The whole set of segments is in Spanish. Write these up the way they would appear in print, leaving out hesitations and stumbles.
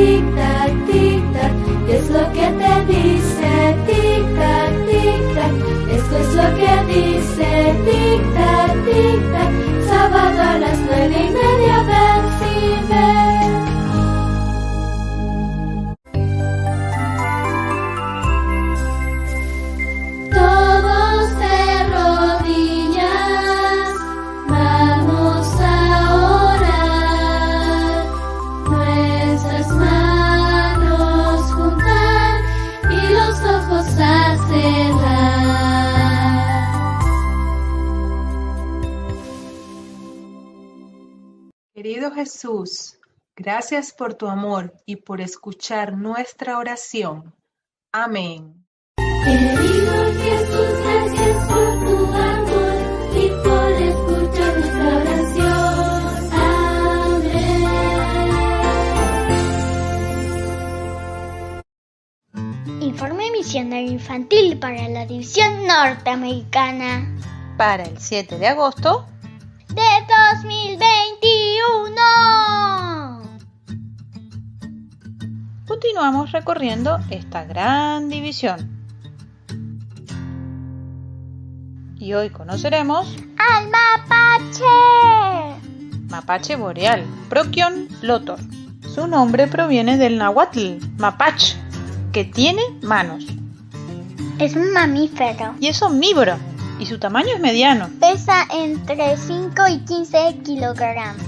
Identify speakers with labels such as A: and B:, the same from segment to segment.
A: tic-tac, ¿qué es lo que te dice? Tic-tac, tic-tac, esto es lo que dice. Tic-tac, tic-tac, sábado a las 9:30, ven si ven. Todos de rodillas, vamos a orar, nuestras manos juntar y los ojos a cerrar.
B: Querido Jesús, gracias por tu amor y por escuchar nuestra oración. Amén.
A: Querido Jesús, gracias por tu amor y por escuchar nuestra oración. Amén.
C: Informe misionario infantil para la división norteamericana
D: Para el 7 de agosto,
C: de 2021.
D: continuamos recorriendo esta gran división. Y hoy conoceremos
C: ¡Al mapache!
D: mapache boreal, Procyon lotor. Su nombre proviene del náhuatl, mapach, que tiene manos
C: Es un mamífero.
D: y es omnívoro, y su tamaño es mediano.
C: Pesa entre 5 y 15 kilogramos.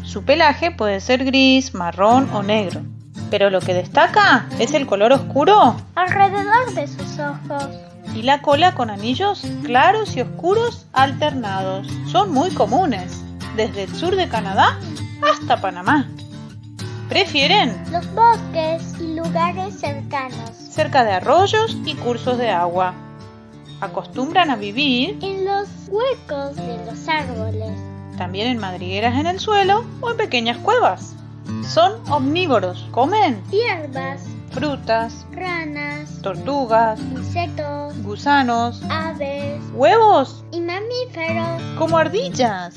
D: Su pelaje puede ser gris, marrón o negro, pero lo que destaca es el color oscuro
C: Alrededor de sus ojos.
D: y la cola con anillos claros y oscuros alternados. Son muy comunes, desde el sur de Canadá hasta Panamá. Prefieren
C: Los bosques y lugares cercanos.
D: cerca de arroyos y cursos de agua. Acostumbran a vivir
C: En los huecos de los árboles.
D: también en madrigueras en el suelo o en pequeñas cuevas. Son omnívoros, comen
C: Hierbas,
D: frutas,
C: ranas,
D: tortugas,
C: insectos,
D: gusanos,
C: aves
D: huevos,
C: y mamíferos.
D: como ardillas.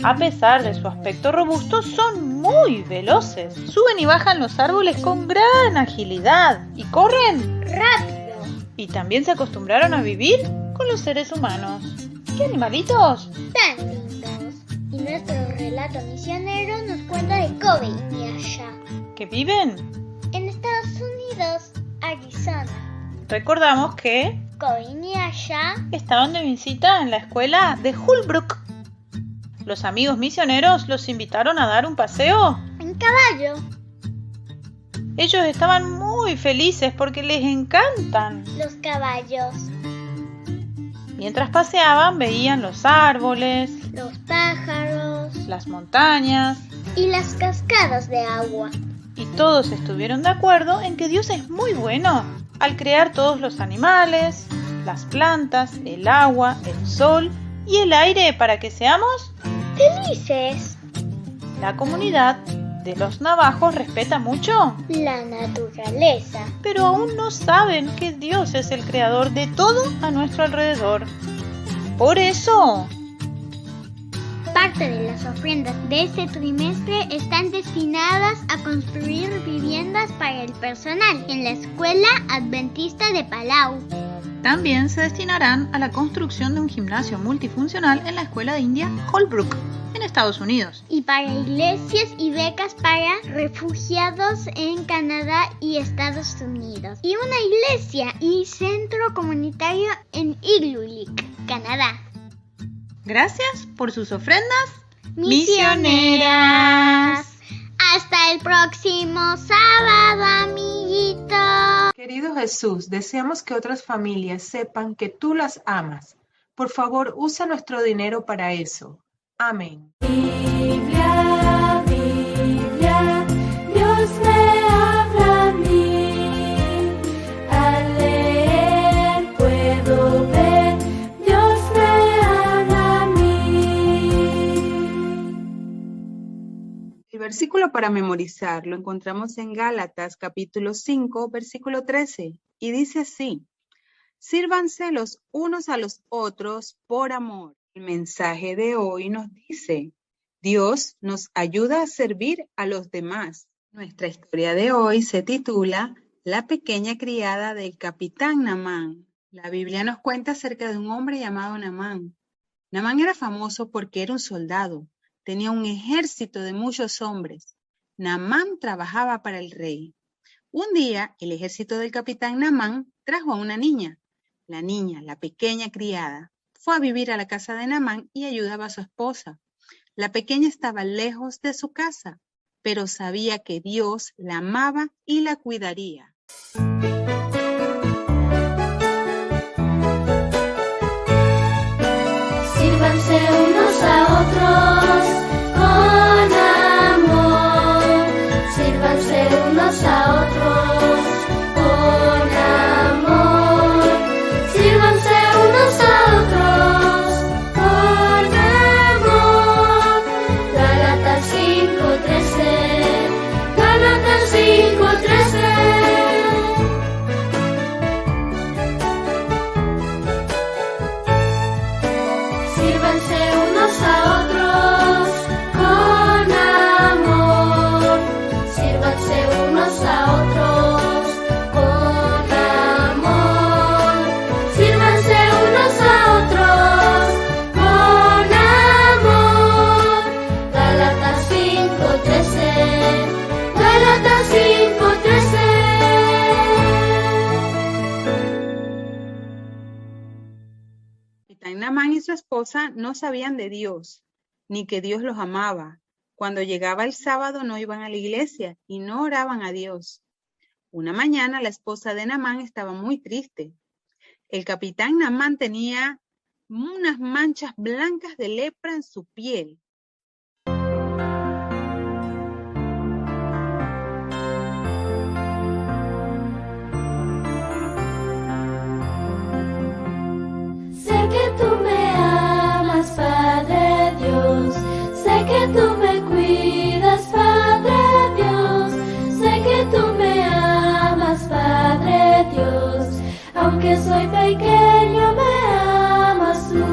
D: A pesar de su aspecto robusto, son muy veloces. Suben y bajan los árboles con gran agilidad y corren.
C: Rápido.
D: Y también se acostumbraron a vivir con los seres humanos. ¡Qué animalitos!
C: Tan lindos. Y nuestro relato misionero nos cuenta de Kobe y Nyasha
D: Que viven.
C: en Estados Unidos, Arizona.
D: Recordamos que
C: Kobe y Nyasha
D: estaban de visita en la escuela de Holbrook. Los amigos misioneros los invitaron a dar un paseo.
C: en caballo.
D: Ellos estaban muy felices porque les encantan.
C: Los caballos,
D: Mientras paseaban veían los árboles,
C: los pájaros
D: las montañas,
C: y las cascadas de agua.
D: y todos estuvieron de acuerdo en que Dios es muy bueno al crear todos los animales, las plantas, el agua, el sol y el aire para que seamos.
C: Felices.
D: La comunidad de los navajos respeta mucho,
C: La naturaleza.
D: pero aún no saben que Dios es el creador de todo a nuestro alrededor. Por eso,
C: Parte de las ofrendas de este trimestre están destinadas a construir viviendas para el personal en la Escuela Adventista de Palau.
D: también se destinarán a la construcción de un gimnasio multifuncional en la escuela de India Holbrook, en Estados Unidos.
C: Y para iglesias y becas para refugiados en Canadá y Estados Unidos. Y una iglesia y centro comunitario en Igloolik, Canadá.
D: Gracias por sus ofrendas
C: Misioneras. Hasta el próximo sábado, amiguitos.
B: Querido Jesús, deseamos que otras familias sepan que tú las amas. Por favor, usa nuestro dinero para eso. Amén.
A: Biblia, Biblia, Dios me habla a mí. Al leer puedo ver, Dios me habla a mí.
E: El versículo para memorizar lo encontramos en Gálatas capítulo 5, versículo 13, y dice así: sírvanse los unos a los otros por amor. El mensaje de hoy nos dice: Dios nos ayuda a servir a los demás Nuestra historia de hoy se titula La pequeña criada del capitán Naamán. La Biblia nos cuenta acerca de un hombre llamado Naamán. Naamán era famoso porque era un soldado. Tenía un ejército de muchos hombres. Naamán trabajaba para el rey. Un día, el ejército del capitán Naamán trajo a una niña. La niña, la pequeña criada, fue a vivir a la casa de Naamán y ayudaba a su esposa. La pequeña estaba lejos de su casa, pero sabía que Dios la amaba y la cuidaría.
A: Sírvanse unos a otros con amor. Sírvanse unos a otros con amor. Sírvanse unos a otros con amor. Gálatas 5:13. Gálatas 5:13. Sírvanse unos a otros con amor. Sírvanse unos a otros con amor. Sírvanse unos a otros con amor. Gálatas 5:13. Gálatas 5:13.
E: Capitán Naamán y su esposa no sabían de Dios, ni que Dios los amaba. Cuando llegaba el sábado no iban a la iglesia y no oraban a Dios. Una mañana la esposa de Naamán estaba muy triste. El capitán Naamán tenía unas manchas blancas de lepra en su piel.
A: Sé que tú me amas, Padre Dios. Sé que tú me cuidas, Padre Dios. Sé que tú me amas, Padre Dios. Aunque soy pequeño, me amas tú.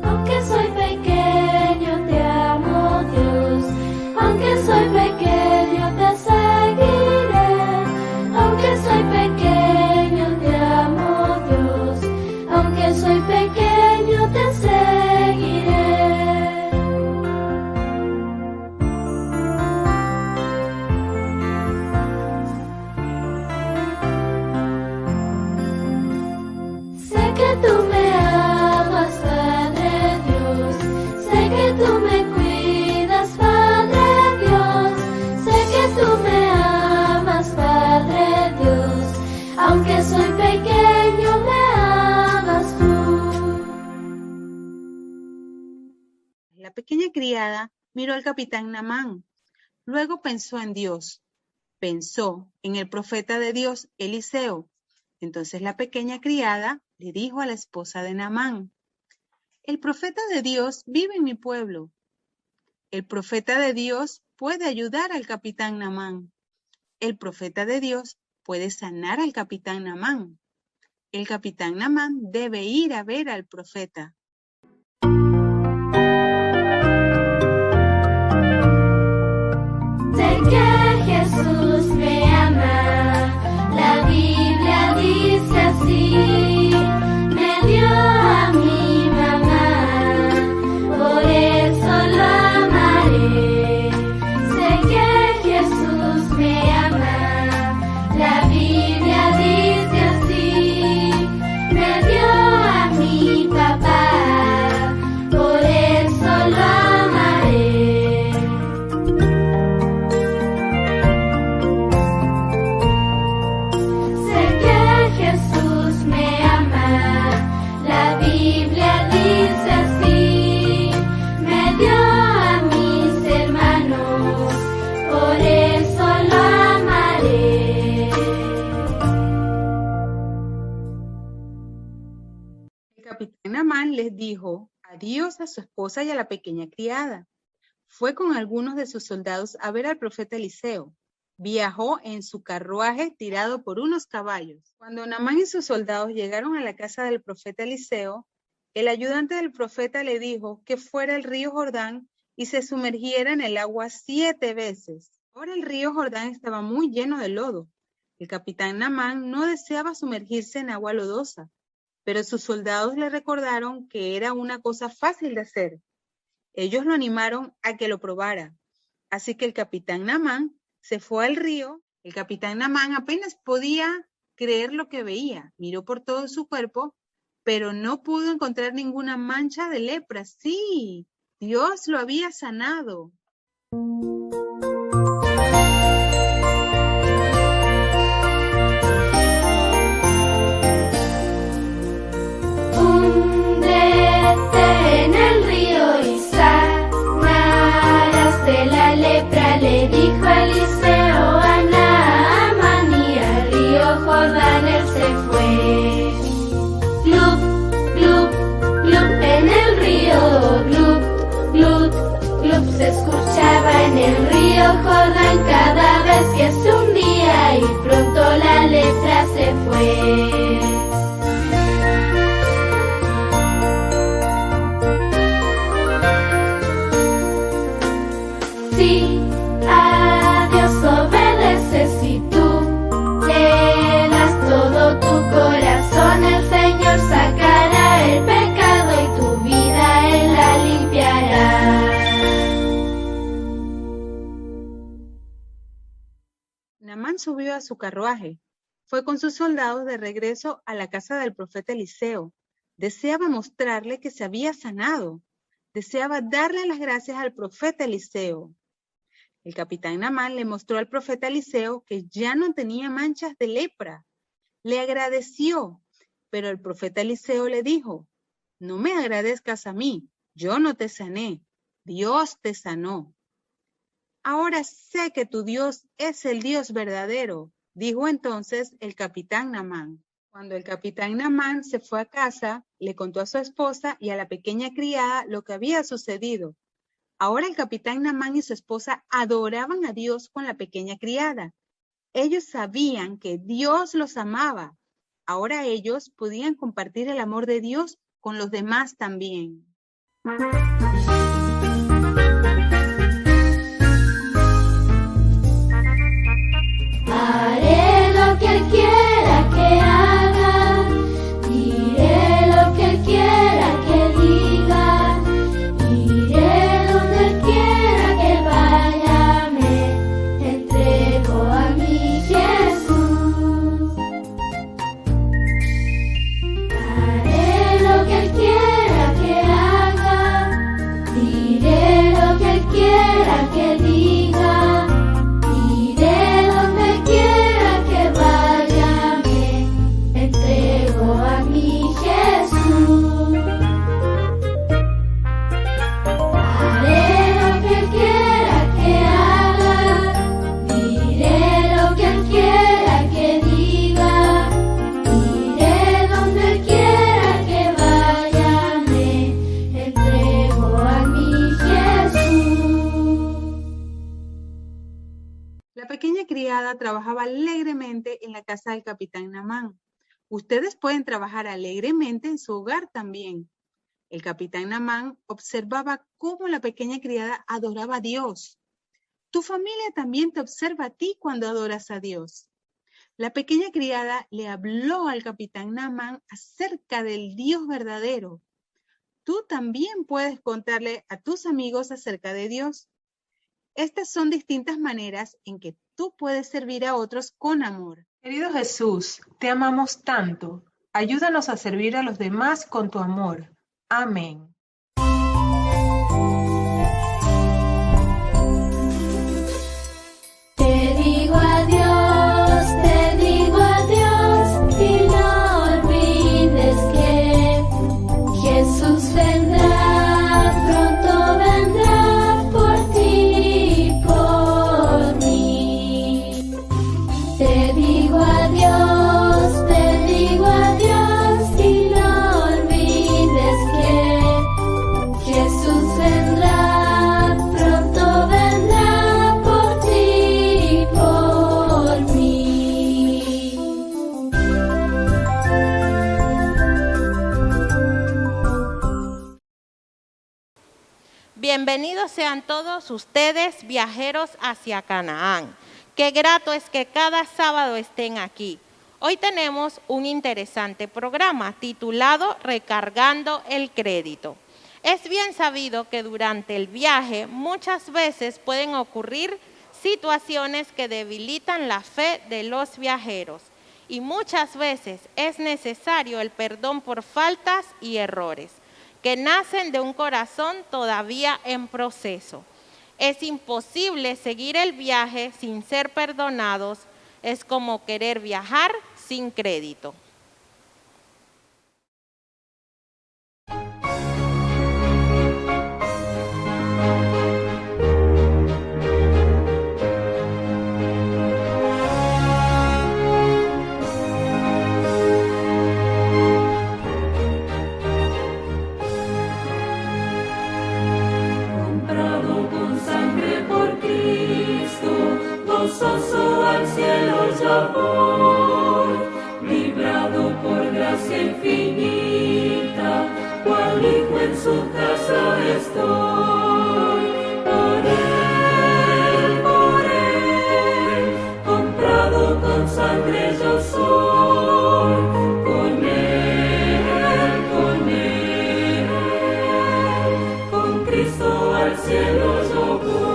A: Aunque soy pequeño, te amo, Dios. Aunque soy pequeño, te seguiré. Aunque soy pequeño, te amo, Dios. Aunque soy pequeño, te seguiré. Sé que tú me amas, Padre Dios. Sé que tú me cuidas, Padre Dios. Sé que tú me amas, Padre Dios. Aunque soy pequeño, me amas tú.
E: La pequeña criada miró al capitán Naamán. Luego pensó en Dios. Pensó en el profeta de Dios, Eliseo. Entonces la pequeña criada le dijo a la esposa de Naamán: el profeta de Dios vive en mi pueblo. El profeta de Dios puede ayudar al capitán Naamán. El profeta de Dios puede sanar al capitán Naamán. El capitán Naamán debe ir a ver al profeta.
A: Sé que Jesús me ama, la Biblia dice así, me dio a mi mamá, por eso lo amaré. Sé que Jesús me ama, la Biblia dice así, me dio a mi papá, por eso lo amaré. Sé que Jesús me ama, la Biblia dice así, me dio a mis hermanos, por eso lo amaré.
E: El capitán Naamán les dijo adiós a su esposa y a la pequeña criada. Fue con algunos de sus soldados a ver al profeta Eliseo. Viajó en su carruaje tirado por unos caballos. Cuando Naamán y sus soldados llegaron a la casa del profeta Eliseo, el ayudante del profeta le dijo que fuera al río Jordán y se sumergiera en el agua 7 veces. Ahora el río Jordán estaba muy lleno de lodo. El capitán Naamán no deseaba sumergirse en agua lodosa, pero sus soldados le recordaron que era una cosa fácil de hacer. Ellos lo animaron a que lo probara. Así que el capitán Naamán se fue al río. El capitán Naamán apenas podía creer lo que veía. Miró por todo su cuerpo, pero no pudo encontrar ninguna mancha de lepra. Sí, Dios lo había sanado.
A: Húndete en el río y sanarás de la lepra, le dijo Eliseo a Naamán, y al río Jordán él se fue. Glup, glup, glup, en el río, glup, glup, glup, se escuchaba en el río Jordán cada vez que se hundía, y pronto la lepra se fue. Si a Dios obedeces y tú le das todo tu corazón, el Señor sacará el pecado y tu vida Él la limpiará.
E: Naamán subió a su carruaje. Fue con sus soldados de regreso a la casa del profeta Eliseo. Deseaba mostrarle que se había sanado. Deseaba darle las gracias al profeta Eliseo. El capitán Naamán le mostró al profeta Eliseo que ya no tenía manchas de lepra. Le agradeció, pero el profeta Eliseo le dijo: no me agradezcas a mí, yo no te sané, Dios te sanó. Ahora sé que tu Dios es el Dios verdadero, dijo entonces el capitán Naamán. Cuando el capitán Naamán se fue a casa, le contó a su esposa y a la pequeña criada lo que había sucedido. Ahora el capitán Naamán y su esposa adoraban a Dios con la pequeña criada. Ellos sabían que Dios los amaba. Ahora ellos podían compartir el amor de Dios con los demás también.
A: Haré lo que Él quiera que haga, diré lo que Él quiera que diga, iré donde Él quiera que vaya, me entrego a mi Jesús. Haré lo que Él quiera que haga, diré lo que Él quiera que diga, iré donde quiera que vaya, me entrego a mi Jesús. Haré lo que Él quiera que haga, diré lo que Él quiera que diga, iré donde quiera que vaya, me entrego a mi Jesús.
E: La pequeña criada trabajaba alegremente en la casa del capitán Naamán. Ustedes pueden trabajar alegremente en su hogar también. El capitán Naamán observaba cómo la pequeña criada adoraba a Dios. Tu familia también te observa a ti cuando adoras a Dios. La pequeña criada le habló al capitán Naamán acerca del Dios verdadero. Tú también puedes contarle a tus amigos acerca de Dios. Estas son distintas maneras en que tú puedes servir a otros con amor.
B: Querido Jesús, te amamos tanto. Ayúdanos a servir a los demás con tu amor. Amén.
A: Te digo adiós, y no olvides que Jesús vendrá, pronto vendrá por ti y por mí. Te digo adiós, y no olvides que
F: Bienvenidos sean todos ustedes, viajeros hacia Canaán. Qué grato es que cada sábado estén aquí. Hoy tenemos un interesante programa titulado Recargando el Crédito. Es bien sabido que durante el viaje muchas veces pueden ocurrir situaciones que debilitan la fe de los viajeros y muchas veces es necesario el perdón por faltas y errores que nacen de un corazón todavía en proceso. Es imposible seguir el viaje sin ser perdonados, es como querer viajar sin crédito.
A: Gozoso al cielo ya voy, librado por gracia infinita, cual hijo en su casa estoy. Por él, comprado con sangre yo soy, con él, con Cristo al cielo yo voy.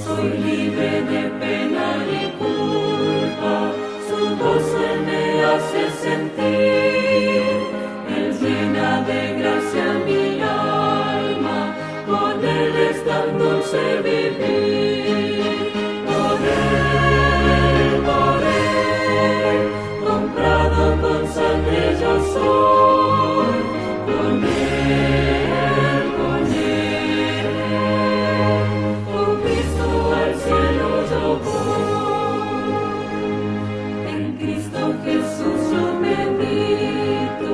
A: Soy libre de pena y culpa, su gozo Él me hace sentir. Él llena de gracia mi alma, con Él es tan dulce vivir. Por Él, comprado con sangre yo soy, con Él, con Cristo al cielo yo voy. En Cristo Jesús yo medito,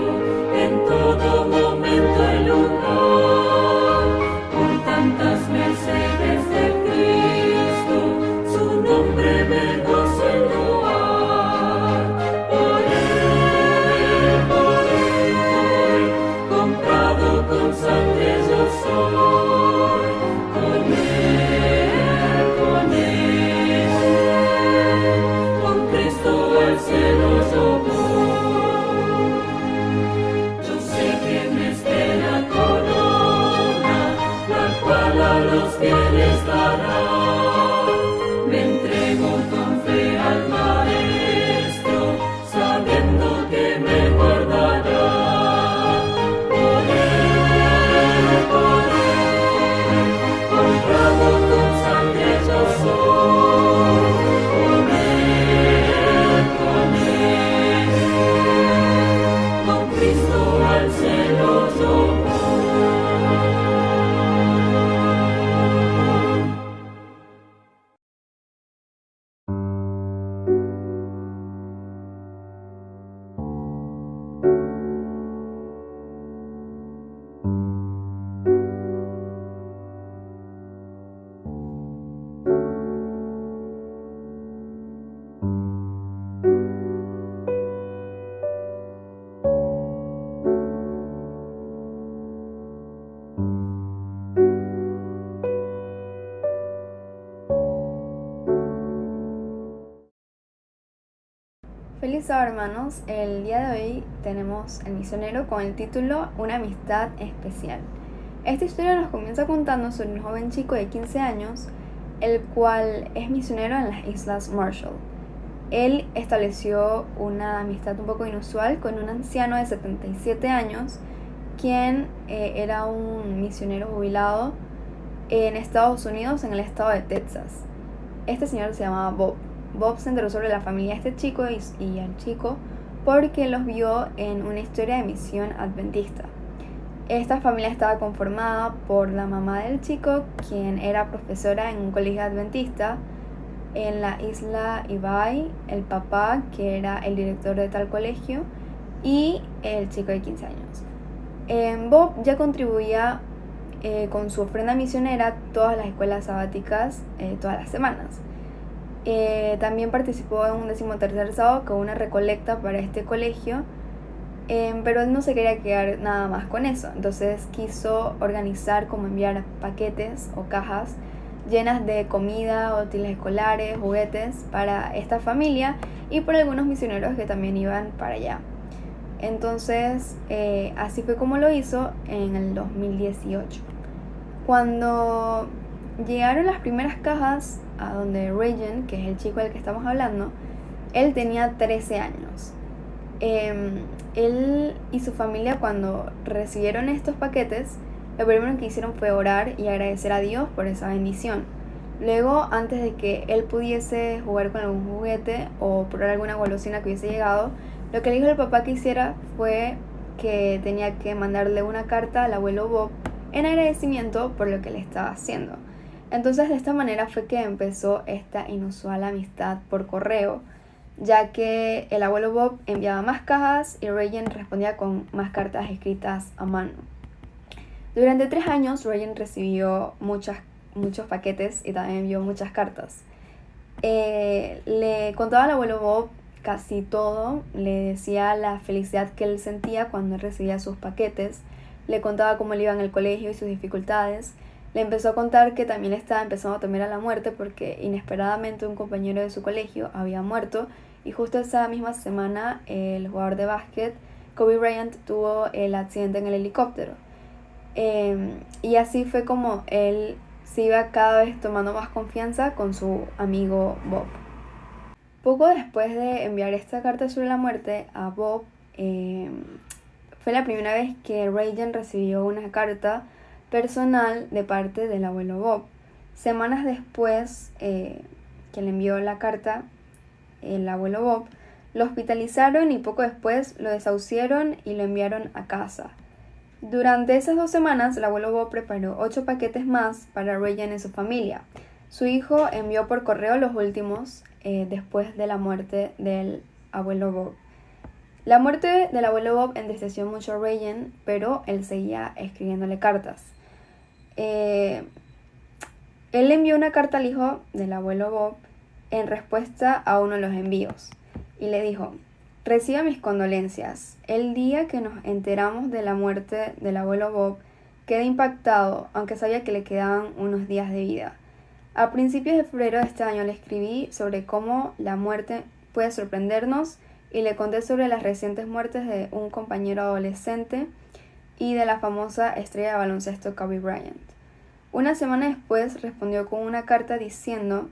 A: en todo momento y lugar, por tantas mercedes de Cristo, su nombre me gozo en loar. Por Él, comprado con sangre yo soy, con Él, con Cristo al cielo yo voy. Yo sé que me espera corona, la cual a los fieles dará. Me entrego con fe al Maestro, sabiendo que me guardará. Por Él, comprado con sangre yo soy, con Él, con Cristo al cielo yo voy.
G: Feliz sábado, hermanos. El día de hoy tenemos el misionero con el título Una amistad especial. Esta historia nos comienza contando sobre un joven chico de 15 años, el cual es misionero en las Islas Marshall. Él estableció una amistad un poco inusual con un anciano de 77 años, quien era un misionero jubilado en Estados Unidos, en el estado de Texas. Este señor se llamaba Bob. Bob se enteró sobre la familia de este chico y al chico porque los vio en una historia de misión adventista. Esta familia estaba conformada por la mamá del chico, quien era profesora en un colegio adventista en la isla Ibai, el papá, que era el director de tal colegio, y el chico de 15 años. Bob ya contribuía con su ofrenda misionera a todas las escuelas sabáticas todas las semanas. También participó en un 13º sábado con una recolecta para este colegio Pero él no se quería quedar nada más con eso, entonces quiso organizar como enviar paquetes o cajas llenas de comida, útiles escolares, juguetes para esta familia y por algunos misioneros que también iban para allá. Entonces, así fue como lo hizo en el 2018. Cuando llegaron las primeras cajas a donde Regan, que es el chico del que estamos hablando, él tenía 13 años. Él y su familia, cuando recibieron estos paquetes, lo primero que hicieron fue orar y agradecer a Dios por esa bendición. Luego, antes de que él pudiese jugar con algún juguete o probar alguna golosina que hubiese llegado, lo que le dijo el papá que hiciera fue que tenía que mandarle una carta al abuelo Bob en agradecimiento por lo que le estaba haciendo. Entonces, de esta manera fue que empezó esta inusual amistad por correo, ya que el abuelo Bob enviaba más cajas y Regan respondía con más cartas escritas a mano. Durante 3 años, Regan recibió muchos paquetes y también envió muchas cartas. Le contaba al abuelo Bob casi todo, le decía la felicidad que él sentía cuando él recibía sus paquetes, le contaba cómo le iba en el colegio y sus dificultades. Le empezó a contar que también estaba empezando a temer a la muerte porque inesperadamente un compañero de su colegio había muerto y justo esa misma semana el jugador de básquet Kobe Bryant tuvo el accidente en el helicóptero. Y así fue como él se iba cada vez tomando más confianza con su amigo Bob. Poco después de enviar esta carta sobre la muerte a Bob, fue la primera vez que Regan recibió una carta personal de parte del abuelo Bob. Semanas después que le envió la carta, el abuelo Bob lo hospitalizaron y poco después lo desahuciaron y lo enviaron a casa. Durante esas 2 semanas, el abuelo Bob preparó 8 paquetes más para Regan y su familia. Su hijo envió por correo los últimos después de la muerte del abuelo Bob. La muerte del abuelo Bob entristeció mucho a Regan, pero él seguía escribiéndole cartas. Él envió una carta al hijo del abuelo Bob en respuesta a uno de los envíos y le dijo: reciba mis condolencias. El día que nos enteramos de la muerte del abuelo Bob, quedé impactado, aunque sabía que le quedaban unos días de vida. A principios de febrero de este año le escribí sobre cómo la muerte puede sorprendernos y le conté sobre las recientes muertes de un compañero adolescente y de la famosa estrella de baloncesto Kobe Bryant. Una semana después respondió con una carta diciendo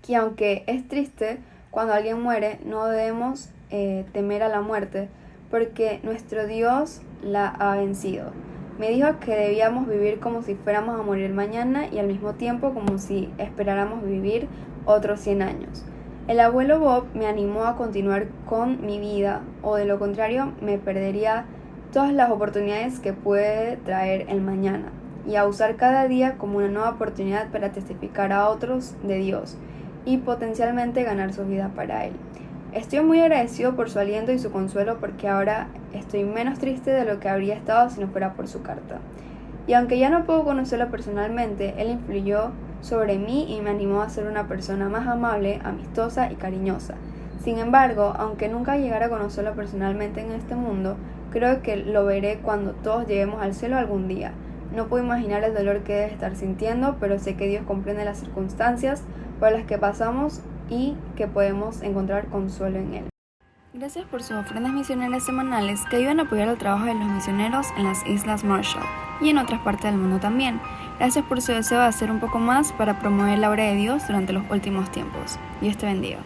G: que aunque es triste cuando alguien muere, no debemos temer a la muerte porque nuestro Dios la ha vencido. Me dijo que debíamos vivir como si fuéramos a morir mañana y al mismo tiempo como si esperáramos vivir otros 100 años. El abuelo Bob me animó a continuar con mi vida o de lo contrario me perdería todas las oportunidades que puede traer el mañana y a usar cada día como una nueva oportunidad para testificar a otros de Dios y potencialmente ganar su vida para Él. Estoy muy agradecido por su aliento y su consuelo porque ahora estoy menos triste de lo que habría estado si no fuera por su carta. Y aunque ya no puedo conocerlo personalmente, él influyó sobre mí y me animó a ser una persona más amable, amistosa y cariñosa. Sin embargo, aunque nunca llegara a conocerlo personalmente en este mundo, creo que lo veré cuando todos lleguemos al cielo algún día. No puedo imaginar el dolor que debe estar sintiendo, pero sé que Dios comprende las circunstancias por las que pasamos y que podemos encontrar consuelo en Él. Gracias por sus ofrendas misioneras semanales que ayudan a apoyar el trabajo de los misioneros en las Islas Marshall y en otras partes del mundo también. Gracias por su deseo de hacer un poco más para promover la obra de Dios durante los últimos tiempos. Dios te bendiga.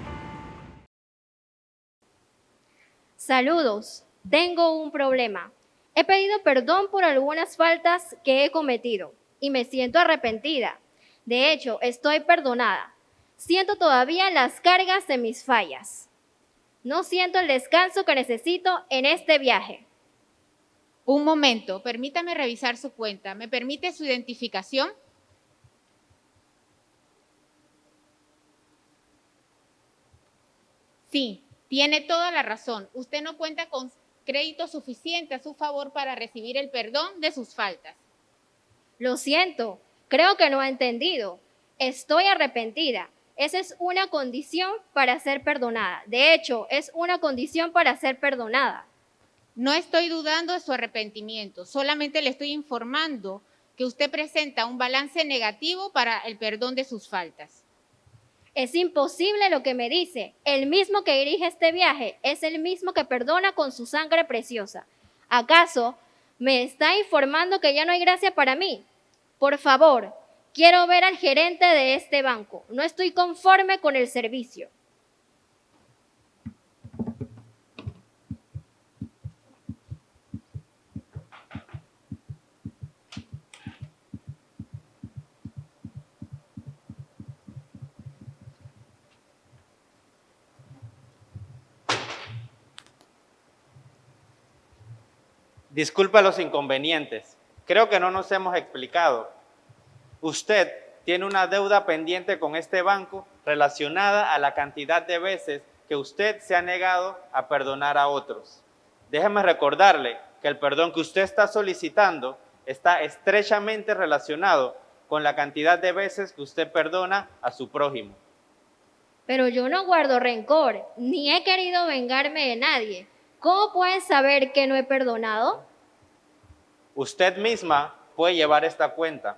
H: Saludos, tengo un problema. He pedido perdón por algunas faltas que he cometido y me siento arrepentida. De hecho, estoy perdonada. Siento todavía las cargas de mis fallas. No siento el descanso que necesito en este viaje.
I: Un momento, permítame revisar su cuenta. ¿Me permite su identificación? Sí, tiene toda la razón. Usted no cuenta con crédito suficiente a su favor para recibir el perdón de sus faltas.
H: Lo siento, creo que no ha entendido. Estoy arrepentida. Esa es una condición para ser perdonada. De hecho, es una condición para ser perdonada.
I: No estoy dudando de su arrepentimiento, solamente le estoy informando que usted presenta un balance negativo para el perdón de sus faltas.
H: Es imposible lo que me dice. El mismo que dirige este viaje es el mismo que perdona con su sangre preciosa. ¿Acaso me está informando que ya no hay gracia para mí? Por favor, quiero ver al gerente de este banco. No estoy conforme con el servicio.
J: Disculpa los inconvenientes. Creo que no nos hemos explicado. Usted tiene una deuda pendiente con este banco relacionada a la cantidad de veces que usted se ha negado a perdonar a otros. Déjeme recordarle que el perdón que usted está solicitando está estrechamente relacionado con la cantidad de veces que usted perdona a su prójimo.
H: Pero yo no guardo rencor, ni he querido vengarme de nadie. ¿Cómo pueden saber que no he perdonado?
J: Usted misma puede llevar esta cuenta.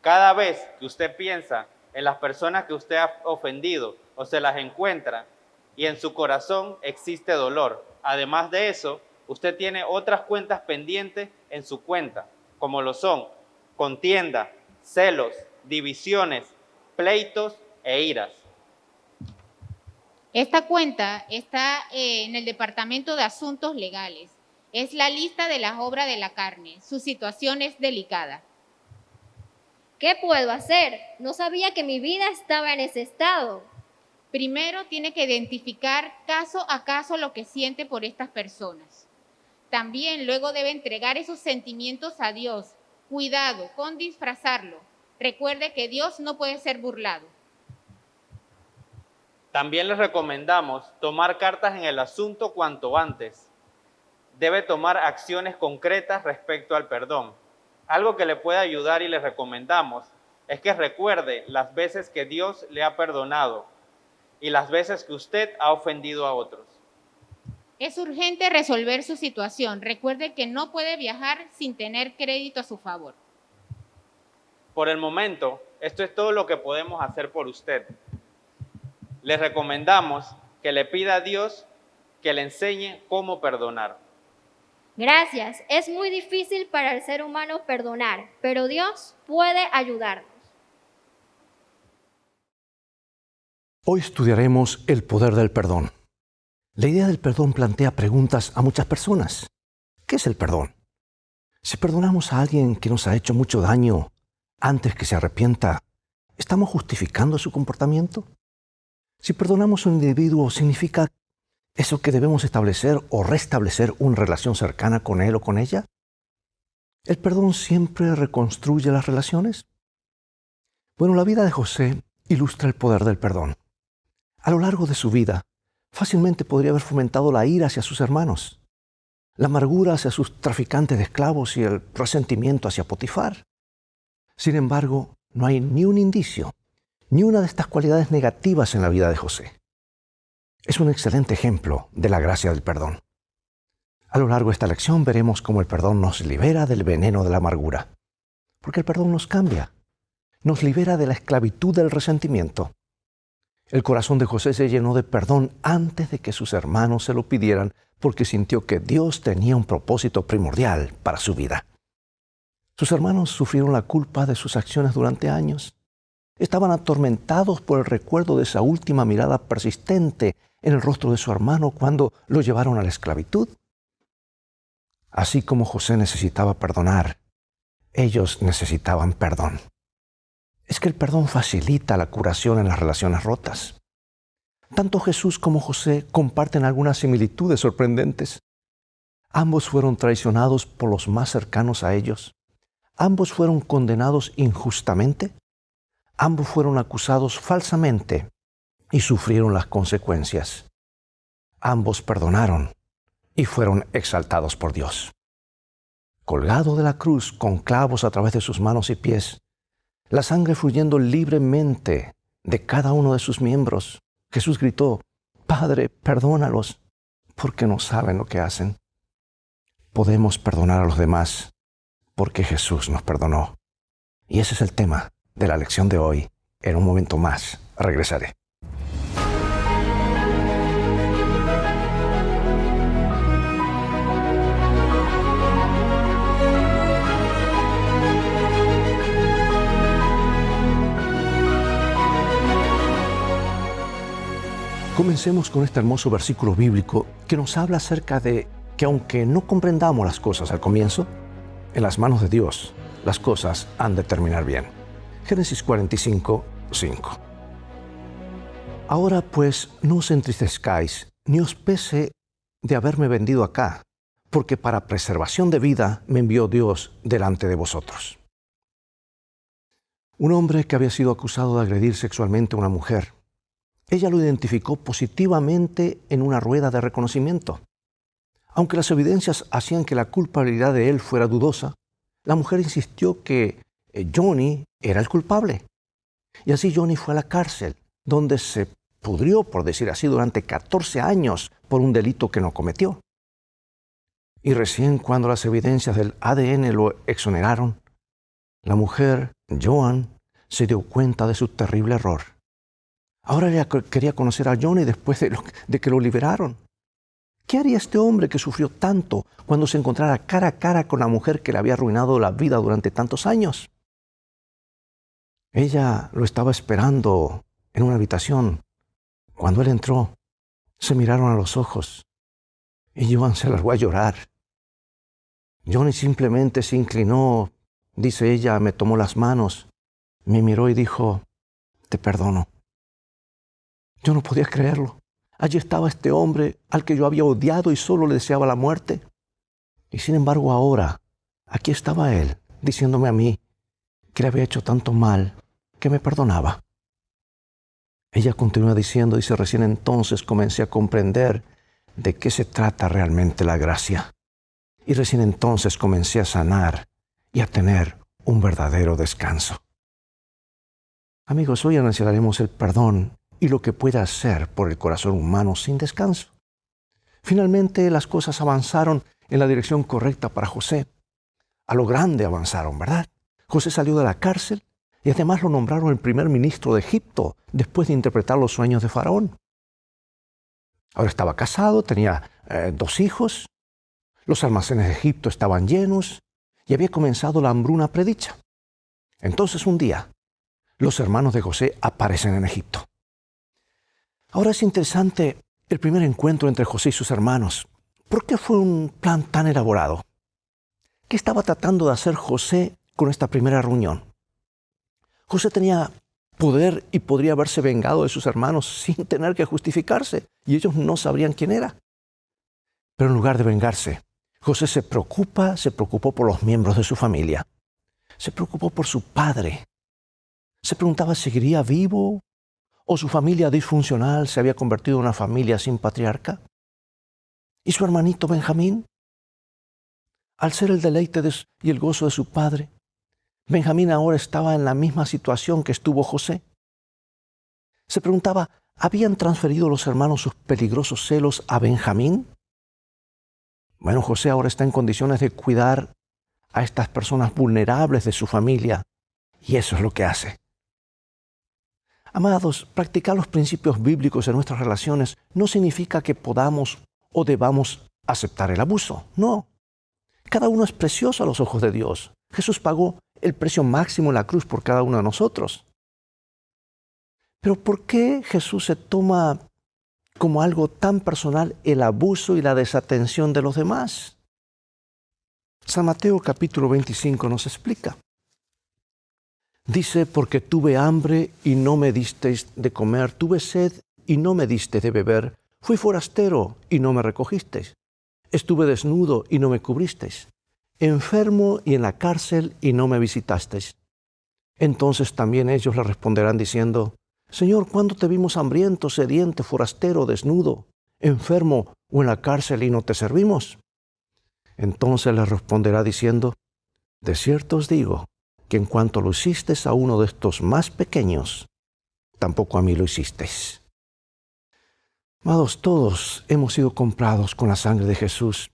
J: Cada vez que usted piensa en las personas que usted ha ofendido o se las encuentra y en su corazón existe dolor. Además de eso, usted tiene otras cuentas pendientes en su cuenta, como lo son contienda, celos, divisiones, pleitos e iras.
I: Esta cuenta está en el Departamento de Asuntos Legales. Es la lista de las obras de la carne. Su situación es delicada.
H: ¿Qué puedo hacer? No sabía que mi vida estaba en ese estado.
I: Primero tiene que identificar caso a caso lo que siente por estas personas. También luego debe entregar esos sentimientos a Dios. Cuidado con disfrazarlo. Recuerde que Dios no puede ser burlado.
J: También les recomendamos tomar cartas en el asunto cuanto antes. Debe tomar acciones concretas respecto al perdón. Algo que le puede ayudar y le recomendamos es que recuerde las veces que Dios le ha perdonado y las veces que usted ha ofendido a otros.
I: Es urgente resolver su situación. Recuerde que no puede viajar sin tener crédito a su favor.
J: Por el momento, esto es todo lo que podemos hacer por usted. Le recomendamos que le pida a Dios que le enseñe cómo perdonar.
H: Gracias. Es muy difícil para el ser humano perdonar, pero Dios puede ayudarnos.
K: Hoy estudiaremos el poder del perdón. La idea del perdón plantea preguntas a muchas personas. ¿Qué es el perdón? Si perdonamos a alguien que nos ha hecho mucho daño antes que se arrepienta, ¿estamos justificando su comportamiento? Si perdonamos a un individuo, ¿significa eso que debemos establecer o restablecer una relación cercana con él o con ella? ¿El perdón siempre reconstruye las relaciones? Bueno, la vida de José ilustra el poder del perdón. A lo largo de su vida, fácilmente podría haber fomentado la ira hacia sus hermanos, la amargura hacia sus traficantes de esclavos y el resentimiento hacia Potifar. Sin embargo, no hay ni un indicio, ni una de estas cualidades negativas en la vida de José. Es un excelente ejemplo de la gracia del perdón. A lo largo de esta lección veremos cómo el perdón nos libera del veneno de la amargura, porque el perdón nos cambia, nos libera de la esclavitud del resentimiento. El corazón de José se llenó de perdón antes de que sus hermanos se lo pidieran, porque sintió que Dios tenía un propósito primordial para su vida. Sus hermanos sufrieron la culpa de sus acciones durante años. Estaban atormentados por el recuerdo de esa última mirada persistente en el rostro de su hermano cuando lo llevaron a la esclavitud. Así como José necesitaba perdonar, ellos necesitaban perdón. Es que el perdón facilita la curación en las relaciones rotas. Tanto Jesús como José comparten algunas similitudes sorprendentes. Ambos fueron traicionados por los más cercanos a ellos. Ambos fueron condenados injustamente. Ambos fueron acusados falsamente y sufrieron las consecuencias. Ambos perdonaron y fueron exaltados por Dios. Colgado de la cruz con clavos a través de sus manos y pies, la sangre fluyendo libremente de cada uno de sus miembros, Jesús gritó: Padre, perdónalos, porque no saben lo que hacen. podemos perdonar a los demás porque Jesús nos perdonó. Y ese es el tema de la lección de hoy. En un momento más regresaré. Comencemos con este hermoso versículo bíblico que nos habla acerca de que aunque no comprendamos las cosas al comienzo, en las manos de Dios las cosas han de terminar bien. Génesis 45, 5. Ahora pues no os entristezcáis, ni os pese de haberme vendido acá, porque para preservación de vida me envió Dios delante de vosotros. Un hombre que había sido acusado de agredir sexualmente a una mujer. Ella lo identificó positivamente en una rueda de reconocimiento. Aunque las evidencias hacían que la culpabilidad de él fuera dudosa, la mujer insistió que Johnny era el culpable. Y así Johnny fue a la cárcel, donde se pudrió, por decir así, durante 14 años por un delito que no cometió. Y recién cuando las evidencias del ADN lo exoneraron, la mujer, Joan, se dio cuenta de su terrible error. Ahora ella quería conocer a Johnny después de que lo liberaron. ¿Qué haría este hombre que sufrió tanto cuando se encontrara cara a cara con la mujer que le había arruinado la vida durante tantos años? Ella lo estaba esperando en una habitación. Cuando él entró, se miraron a los ojos y Joan se largó a llorar. Johnny simplemente se inclinó, dice ella, me tomó las manos, me miró y dijo, te perdono. Yo no podía creerlo. Allí estaba este hombre al que yo había odiado y solo le deseaba la muerte. Y sin embargo ahora, aquí estaba él, diciéndome a mí que le había hecho tanto mal que me perdonaba. Ella continúa diciendo, dice, recién entonces comencé a comprender de qué se trata realmente la gracia. Y recién entonces comencé a sanar y a tener un verdadero descanso. Amigos, hoy analizaremos el perdón y lo que puede hacer por el corazón humano sin descanso. Finalmente las cosas avanzaron en la dirección correcta para José. A lo grande avanzaron, ¿verdad? José salió de la cárcel y además lo nombraron el primer ministro de Egipto después de interpretar los sueños de Faraón. Ahora estaba casado, tenía 2 hijos, los almacenes de Egipto estaban llenos y había comenzado la hambruna predicha. Entonces un día, los hermanos de José aparecen en Egipto. Ahora es interesante el primer encuentro entre José y sus hermanos. ¿Por qué fue un plan tan elaborado? ¿Qué estaba tratando de hacer José con esta primera reunión? José tenía poder y podría haberse vengado de sus hermanos sin tener que justificarse, y ellos no sabrían quién era. Pero en lugar de vengarse, José se preocupó por los miembros de su familia. Se preocupó por su padre. Se preguntaba, ¿seguiría vivo? ¿O su familia disfuncional se había convertido en una familia sin patriarca? ¿Y su hermanito Benjamín? Al ser el deleite y el gozo de su padre, Benjamín ahora estaba en la misma situación que estuvo José. Se preguntaba, ¿habían transferido los hermanos sus peligrosos celos a Benjamín? Bueno, José ahora está en condiciones de cuidar a estas personas vulnerables de su familia, y eso es lo que hace. Amados, practicar los principios bíblicos en nuestras relaciones no significa que podamos o debamos aceptar el abuso. No. Cada uno es precioso a los ojos de Dios. Jesús pagó el precio máximo en la cruz por cada uno de nosotros. Pero ¿por qué Jesús se toma como algo tan personal el abuso y la desatención de los demás? San Mateo capítulo 25 nos explica. Dice, porque tuve hambre y no me disteis de comer, tuve sed y no me disteis de beber, fui forastero y no me recogisteis, estuve desnudo y no me cubristeis, enfermo y en la cárcel y no me visitasteis. Entonces también ellos le responderán diciendo, Señor, ¿cuándo te vimos hambriento, sediente, forastero, desnudo, enfermo o en la cárcel y no te servimos? Entonces les responderá diciendo, de cierto os digo, que en cuanto lo hicisteis a uno de estos más pequeños, tampoco a mí lo hicisteis. Amados, todos hemos sido comprados con la sangre de Jesús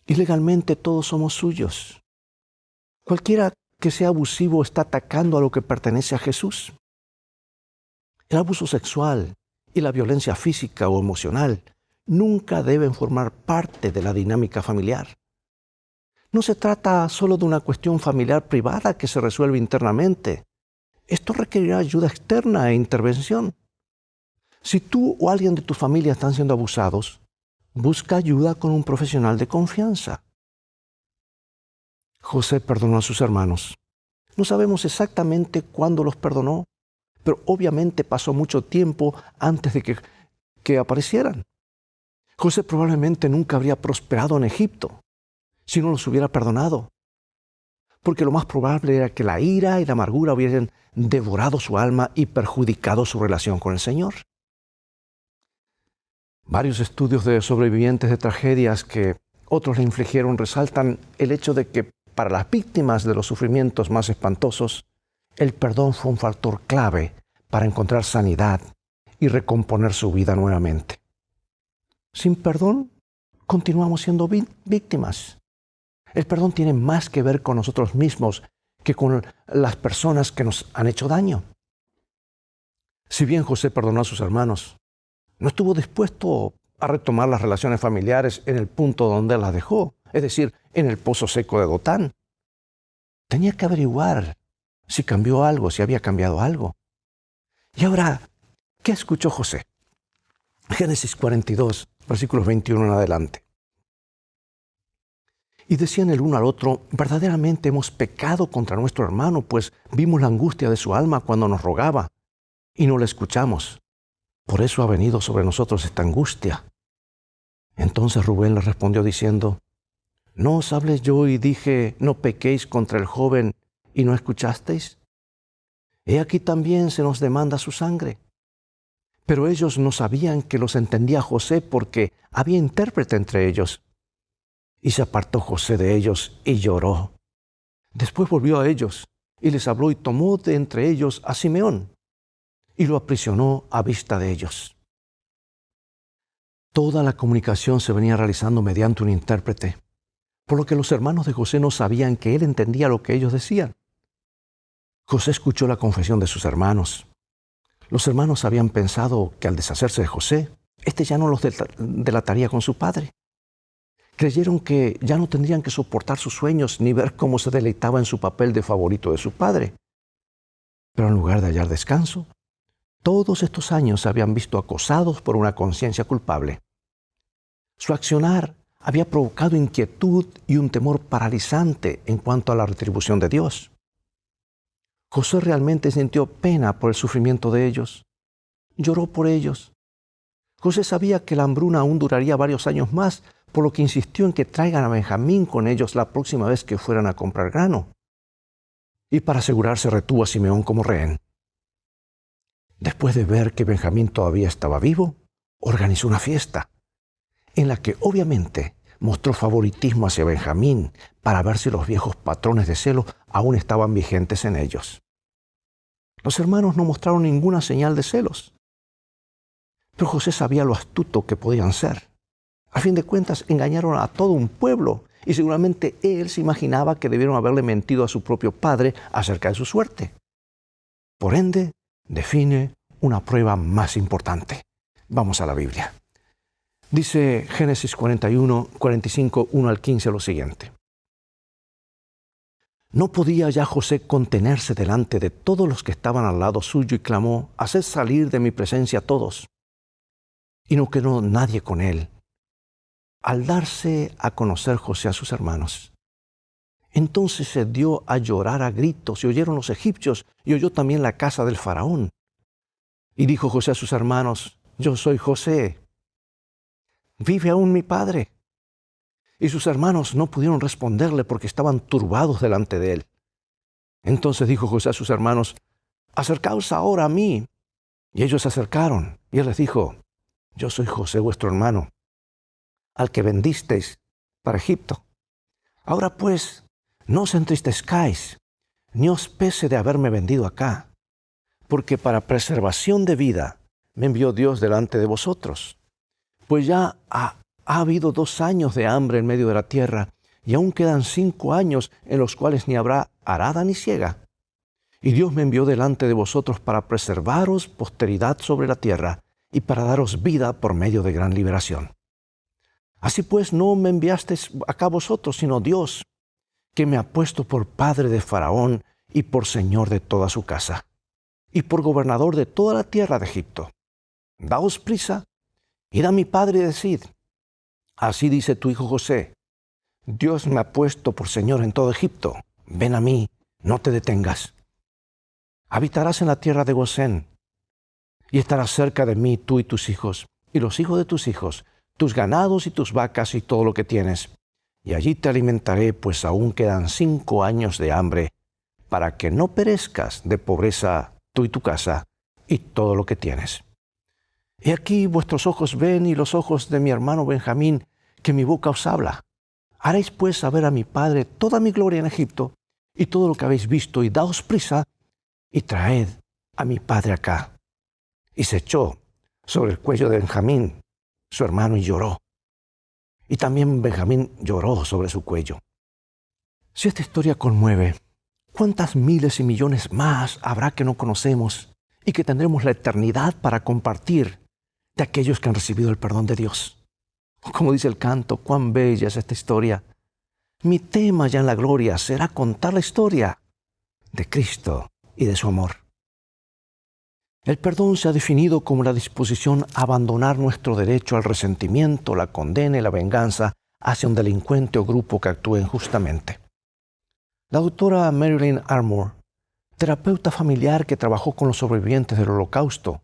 K: y legalmente todos somos suyos. Cualquiera que sea abusivo está atacando a lo que pertenece a Jesús. El abuso sexual y la violencia física o emocional nunca deben formar parte de la dinámica familiar. No se trata solo de una cuestión familiar privada que se resuelve internamente. Esto requerirá ayuda externa e intervención. Si tú o alguien de tu familia están siendo abusados, busca ayuda con un profesional de confianza. José perdonó a sus hermanos. No sabemos exactamente cuándo los perdonó, pero obviamente pasó mucho tiempo antes de que aparecieran. José probablemente nunca habría prosperado en Egipto si no los hubiera perdonado, porque lo más probable era que la ira y la amargura hubieran devorado su alma y perjudicado su relación con el Señor. Varios estudios de sobrevivientes de tragedias que otros le infligieron resaltan el hecho de que para las víctimas de los sufrimientos más espantosos, el perdón fue un factor clave para encontrar sanidad y recomponer su vida nuevamente. Sin perdón, continuamos siendo víctimas. El perdón tiene más que ver con nosotros mismos que con las personas que nos han hecho daño. Si bien José perdonó a sus hermanos, no estuvo dispuesto a retomar las relaciones familiares en el punto donde las dejó, es decir, en el pozo seco de Dotán. Tenía que averiguar si cambió algo, si había cambiado algo. Y ahora, ¿qué escuchó José? Génesis 42, versículos 21 en adelante. Y decían el uno al otro, verdaderamente hemos pecado contra nuestro hermano, pues vimos la angustia de su alma cuando nos rogaba, y no le escuchamos. Por eso ha venido sobre nosotros esta angustia. Entonces Rubén le respondió diciendo, ¿no os hablé yo y dije, no pequéis contra el joven, y no escuchasteis? He aquí también se nos demanda su sangre. Pero ellos no sabían que los entendía José porque había intérprete entre ellos. Y se apartó José de ellos y lloró. Después volvió a ellos y les habló y tomó de entre ellos a Simeón y lo aprisionó a vista de ellos. Toda la comunicación se venía realizando mediante un intérprete, por lo que los hermanos de José no sabían que él entendía lo que ellos decían. José escuchó la confesión de sus hermanos. Los hermanos habían pensado que al deshacerse de José, éste ya no los delataría con su padre. Creyeron que ya no tendrían que soportar sus sueños ni ver cómo se deleitaba en su papel de favorito de su padre. Pero en lugar de hallar descanso, todos estos años se habían visto acosados por una conciencia culpable. Su accionar había provocado inquietud y un temor paralizante en cuanto a la retribución de Dios. José realmente sintió pena por el sufrimiento de ellos. Lloró por ellos. José sabía que la hambruna aún duraría varios años más, por lo que insistió en que traigan a Benjamín con ellos la próxima vez que fueran a comprar grano. Y para asegurarse retuvo a Simeón como rehén. Después de ver que Benjamín todavía estaba vivo, organizó una fiesta, en la que obviamente mostró favoritismo hacia Benjamín para ver si los viejos patrones de celo aún estaban vigentes en ellos. Los hermanos no mostraron ninguna señal de celos, pero José sabía lo astuto que podían ser. A fin de cuentas, engañaron a todo un pueblo y seguramente él se imaginaba que debieron haberle mentido a su propio padre acerca de su suerte. Por ende, define una prueba más importante. Vamos a la Biblia. Dice Génesis 41, 45, 1 al 15 lo siguiente. No podía ya José contenerse delante de todos los que estaban al lado suyo y clamó, haced salir de mi presencia a todos. Y no quedó nadie con él. Al darse a conocer José a sus hermanos, entonces se dio a llorar a gritos y oyeron los egipcios y oyó también la casa del faraón. Y dijo José a sus hermanos, yo soy José. ¿Vive aún mi padre? Y sus hermanos no pudieron responderle porque estaban turbados delante de él. Entonces dijo José a sus hermanos, acercaos ahora a mí. Y ellos se acercaron y él les dijo, yo soy José vuestro hermano, al que vendisteis para Egipto. Ahora pues, no os entristezcáis, ni os pese de haberme vendido acá, porque para preservación de vida me envió Dios delante de vosotros. Pues ya Ha habido 2 años de hambre en medio de la tierra, y aún quedan 5 años en los cuales ni habrá arada ni siega. Y Dios me envió delante de vosotros para preservaros posteridad sobre la tierra y para daros vida por medio de gran liberación. Así pues, no me enviasteis acá vosotros, sino Dios, que me ha puesto por padre de Faraón y por señor de toda su casa, y por gobernador de toda la tierra de Egipto. Daos prisa, id a mi padre y decid, así dice tu hijo José, Dios me ha puesto por señor en todo Egipto, ven a mí, no te detengas. Habitarás en la tierra de Gosén, y estarás cerca de mí tú y tus hijos, y los hijos de tus hijos, tus ganados y tus vacas y todo lo que tienes. Y allí te alimentaré, pues aún quedan 5 años de hambre, para que no perezcas de pobreza tú y tu casa y todo lo que tienes. He aquí vuestros ojos ven y los ojos de mi hermano Benjamín, que mi boca os habla. Haréis pues saber a mi padre toda mi gloria en Egipto y todo lo que habéis visto, y daos prisa y traed a mi padre acá. Y se echó sobre el cuello de Benjamín, su hermano, y lloró. Y también Benjamín lloró sobre su cuello. Si esta historia conmueve, ¿cuántas miles y millones más habrá que no conocemos y que tendremos la eternidad para compartir de aquellos que han recibido el perdón de Dios? Como dice el canto, cuán bella es esta historia. Mi tema ya en la gloria será contar la historia de Cristo y de su amor. El perdón se ha definido como la disposición a abandonar nuestro derecho al resentimiento, la condena y la venganza hacia un delincuente o grupo que actúe injustamente. La doctora Marilyn Armour, terapeuta familiar que trabajó con los sobrevivientes del Holocausto,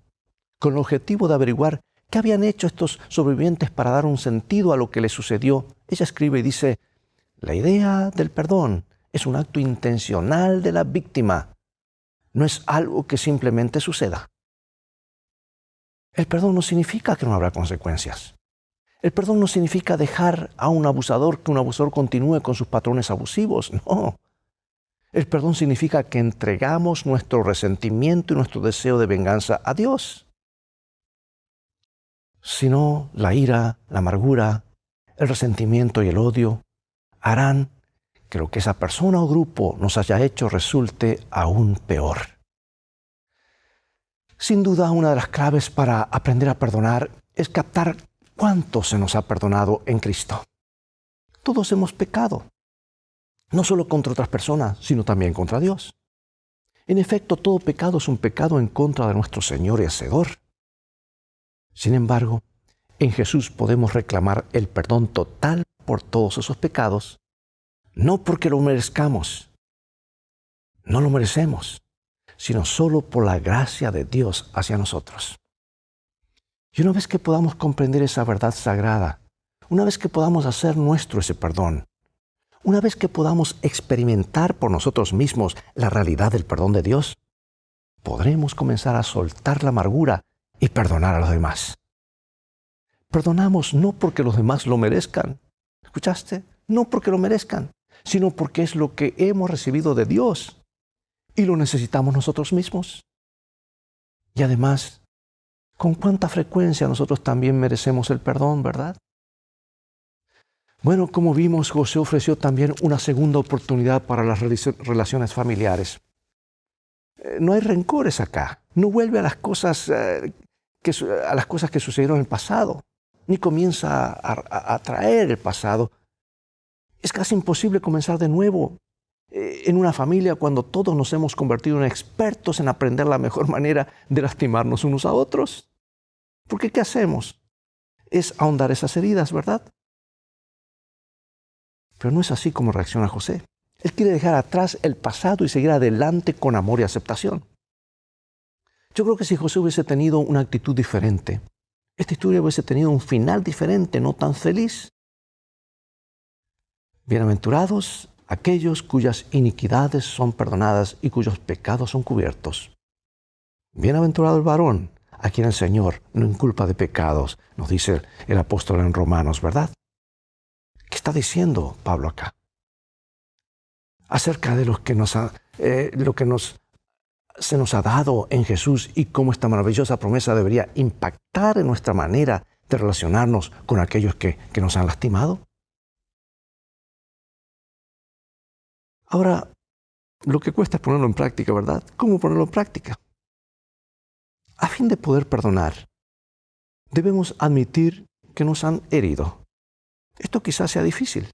K: con el objetivo de averiguar qué habían hecho estos sobrevivientes para dar un sentido a lo que les sucedió, ella escribe y dice, la idea del perdón es un acto intencional de la víctima, no es algo que simplemente suceda. El perdón no significa que no habrá consecuencias. El perdón no significa dejar a un abusador que un abusador continúe con sus patrones abusivos, no. El perdón significa que entregamos nuestro resentimiento y nuestro deseo de venganza a Dios. Si no, la ira, la amargura, el resentimiento y el odio harán que lo que esa persona o grupo nos haya hecho resulte aún peor. Sin duda, una de las claves para aprender a perdonar es captar cuánto se nos ha perdonado en Cristo. Todos hemos pecado, no solo contra otras personas, sino también contra Dios. En efecto, todo pecado es un pecado en contra de nuestro Señor y Hacedor. Sin embargo, en Jesús podemos reclamar el perdón total por todos esos pecados, no porque lo merezcamos, no lo merecemos, sino solo por la gracia de Dios hacia nosotros. Y una vez que podamos comprender esa verdad sagrada, una vez que podamos hacer nuestro ese perdón, una vez que podamos experimentar por nosotros mismos la realidad del perdón de Dios, podremos comenzar a soltar la amargura y perdonar a los demás. Perdonamos no porque los demás lo merezcan, ¿escuchaste? No porque lo merezcan, sino porque es lo que hemos recibido de Dios y lo necesitamos nosotros mismos. Y además, ¿con cuánta frecuencia nosotros también merecemos el perdón, verdad? Bueno, como vimos, José ofreció también una segunda oportunidad para las relaciones familiares. No hay rencores acá. No vuelve a las cosas que sucedieron en el pasado, ni comienza a traer el pasado. Es casi imposible comenzar de nuevo en una familia cuando todos nos hemos convertido en expertos en aprender la mejor manera de lastimarnos unos a otros. Porque ¿qué hacemos? Es ahondar esas heridas, ¿verdad? Pero no es así como reacciona José. Él quiere dejar atrás el pasado y seguir adelante con amor y aceptación. Yo creo que si José hubiese tenido una actitud diferente, esta historia hubiese tenido un final diferente, no tan feliz. Bienaventurados aquellos cuyas iniquidades son perdonadas y cuyos pecados son cubiertos. Bienaventurado el varón a quien el Señor no inculpa de pecados, nos dice el apóstol en Romanos, ¿verdad? ¿Qué está diciendo Pablo acá? Acerca de lo que se nos ha dado en Jesús y cómo esta maravillosa promesa debería impactar en nuestra manera de relacionarnos con aquellos que nos han lastimado. Ahora, lo que cuesta es ponerlo en práctica, ¿verdad? ¿Cómo ponerlo en práctica? A fin de poder perdonar, debemos admitir que nos han herido. Esto quizás sea difícil,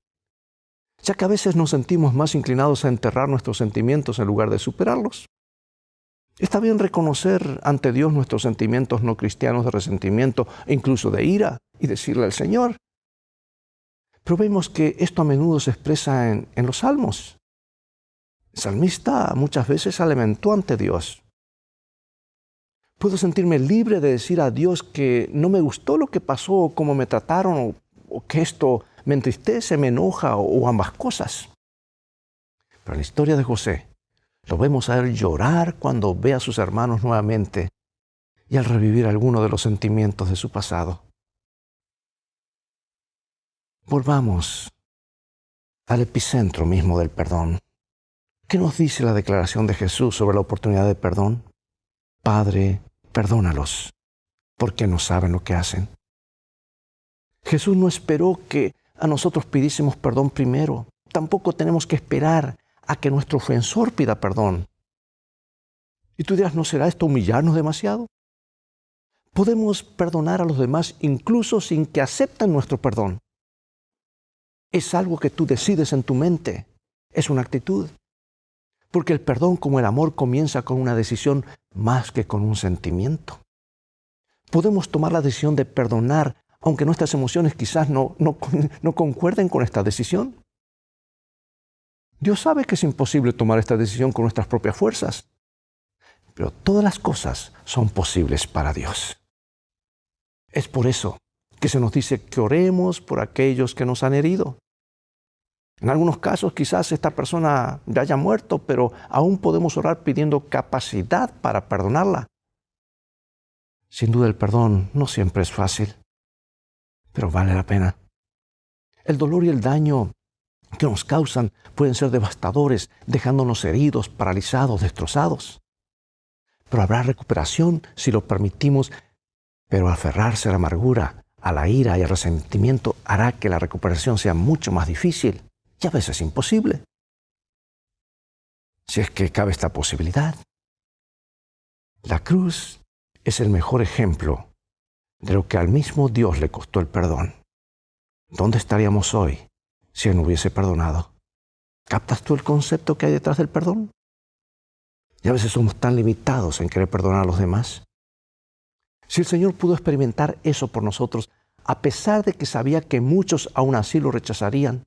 K: ya que a veces nos sentimos más inclinados a enterrar nuestros sentimientos en lugar de superarlos. Está bien reconocer ante Dios nuestros sentimientos no cristianos de resentimiento e incluso de ira y decirle al Señor. Pero vemos que esto a menudo se expresa en los salmos. El salmista muchas veces se lamentó ante Dios. Puedo sentirme libre de decir a Dios que no me gustó lo que pasó, o cómo me trataron, o que esto me entristece, me enoja, o ambas cosas. Pero en la historia de José, lo vemos a él llorar cuando ve a sus hermanos nuevamente y al revivir alguno de los sentimientos de su pasado. Volvamos al epicentro mismo del perdón. ¿Qué nos dice la declaración de Jesús sobre la oportunidad de perdón? Padre, perdónalos, porque no saben lo que hacen. Jesús no esperó que a nosotros pidiésemos perdón primero. Tampoco tenemos que esperar a que nuestro ofensor pida perdón. Y tú dirás, ¿no será esto humillarnos demasiado? Podemos perdonar a los demás incluso sin que acepten nuestro perdón. Es algo que tú decides en tu mente. Es una actitud. Porque el perdón, como el amor, comienza con una decisión más que con un sentimiento. Podemos tomar la decisión de perdonar, aunque nuestras emociones quizás no concuerden con esta decisión. Dios sabe que es imposible tomar esta decisión con nuestras propias fuerzas, pero todas las cosas son posibles para Dios. Es por eso que se nos dice que oremos por aquellos que nos han herido. En algunos casos quizás esta persona ya haya muerto, pero aún podemos orar pidiendo capacidad para perdonarla. Sin duda el perdón no siempre es fácil, pero vale la pena. El dolor y el daño que nos causan pueden ser devastadores, dejándonos heridos, paralizados, destrozados. Pero habrá recuperación si lo permitimos, pero aferrarse a la amargura, a la ira y al resentimiento hará que la recuperación sea mucho más difícil y a veces imposible. Si es que cabe esta posibilidad. La cruz es el mejor ejemplo de lo que al mismo Dios le costó el perdón. ¿Dónde estaríamos hoy si Él no hubiese perdonado? ¿Captas tú el concepto que hay detrás del perdón? Y a veces somos tan limitados en querer perdonar a los demás. Si el Señor pudo experimentar eso por nosotros, a pesar de que sabía que muchos aún así lo rechazarían,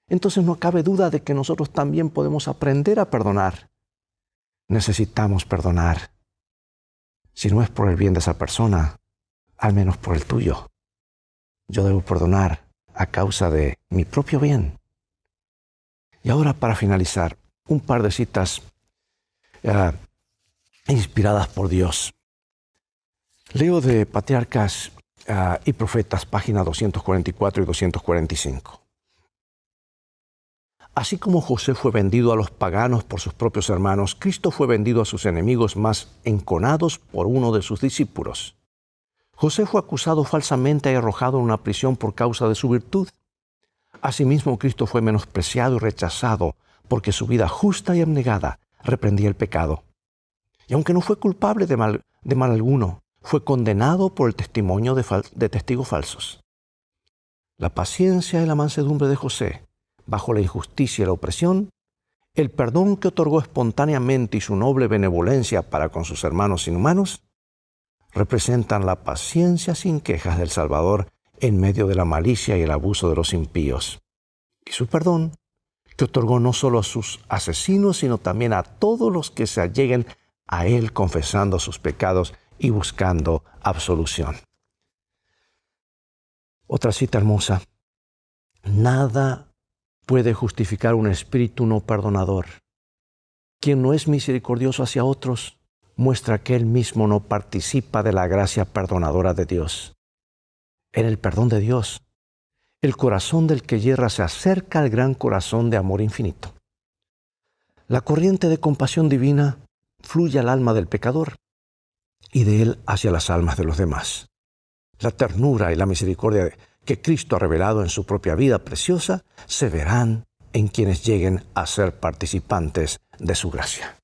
K: entonces no cabe duda de que nosotros también podemos aprender a perdonar. Necesitamos perdonar. Si no es por el bien de esa persona, al menos por el tuyo. Yo debo perdonar a causa de mi propio bien. Y ahora, para finalizar, un par de citas inspiradas por Dios. Leo de Patriarcas y Profetas, página 244 y 245. Así como José fue vendido a los paganos por sus propios hermanos, Cristo fue vendido a sus enemigos más enconados por uno de sus discípulos. José fue acusado falsamente y arrojado en una prisión por causa de su virtud. Asimismo, Cristo fue menospreciado y rechazado porque su vida justa y abnegada reprendía el pecado. Y aunque no fue culpable de mal alguno, fue condenado por el testimonio de testigos falsos. La paciencia y la mansedumbre de José, bajo la injusticia y la opresión, el perdón que otorgó espontáneamente y su noble benevolencia para con sus hermanos inhumanos, representan la paciencia sin quejas del Salvador en medio de la malicia y el abuso de los impíos. Y su perdón, que otorgó no solo a sus asesinos, sino también a todos los que se alleguen a Él confesando sus pecados y buscando absolución. Otra cita hermosa. Nada puede justificar un espíritu no perdonador. Quien no es misericordioso hacia otros, muestra que él mismo no participa de la gracia perdonadora de Dios. En el perdón de Dios, el corazón del que yerra se acerca al gran corazón de amor infinito. La corriente de compasión divina fluye al alma del pecador y de él hacia las almas de los demás. la ternura y la misericordia que Cristo ha revelado en su propia vida preciosa se verán en quienes lleguen a ser participantes de su gracia.